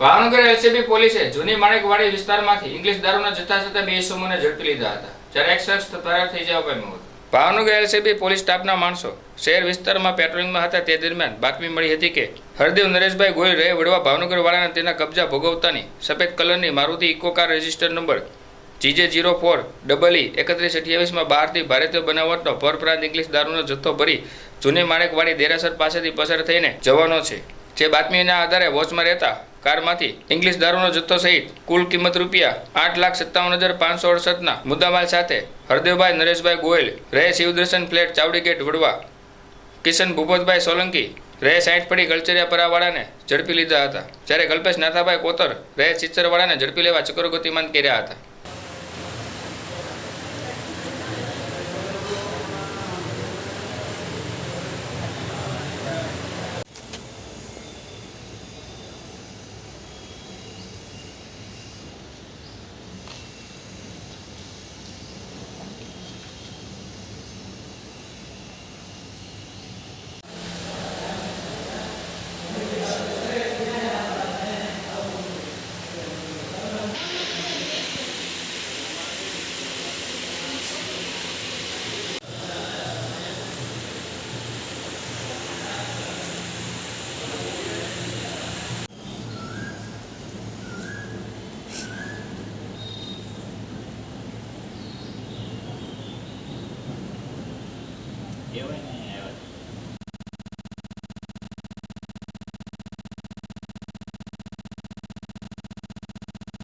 Bhavnagar LCB પોલીસે જૂની માણેકવાડી વિસ્તારમાંથી ઇંગ્લિશ દારૂના જથ્થા સાથે બે ઇસમોને ઝડપી લીધા હતા, જ્યારે એક શખ્સ ફરાર થઈ જવા પામ્યો હતો. ભાવનગર એલસીબી પોલીસ સ્ટાફના માણસો શહેર વિસ્તારમાં પેટ્રોલિંગમાં હતા તે દરમિયાન બાતમી મળી હતી કે હરદેવ નરેશભાઈ ગોયલ રહે વડવા ભાવનગર વાળાના તેના કબજા ભોગવતાની સફેદ કલરની Maruti Eeco car register number GJ04EE3128માં બહારથી ભારતીય બનાવટનો પરપ્રાંત ઇંગ્લિશ દારૂનો જથ્થો ભરી જૂની માણેકવાડી દેરાસર પાસેથી પસાર થઈને જવાનો છે. જે બાતમીના આધારે વોચમાં રહેતા કારમાંથી ઇંગ્લિશ દારૂનો જથ્થો સહિત કુલ કિંમત ₹8,57,568ના મુદ્દામાલ સાથે હરદેવભાઈ નરેશભાઈ ગોયલ રહે શિવદર્શન ફ્લેટ ચાવડી ગેટ વડવા, કિશન ભૂપતભાઈ સોલંકી રહે 60 પડી ગલચરિયા પરાવાળાને ઝડપી લીધા હતા, જ્યારે કલ્પેશ નાથાભાઈ કોતર રહે ચિત્સરવાળાને ઝડપી લેવા ચક્રો ગતિમાન કર્યા હતા. Yo,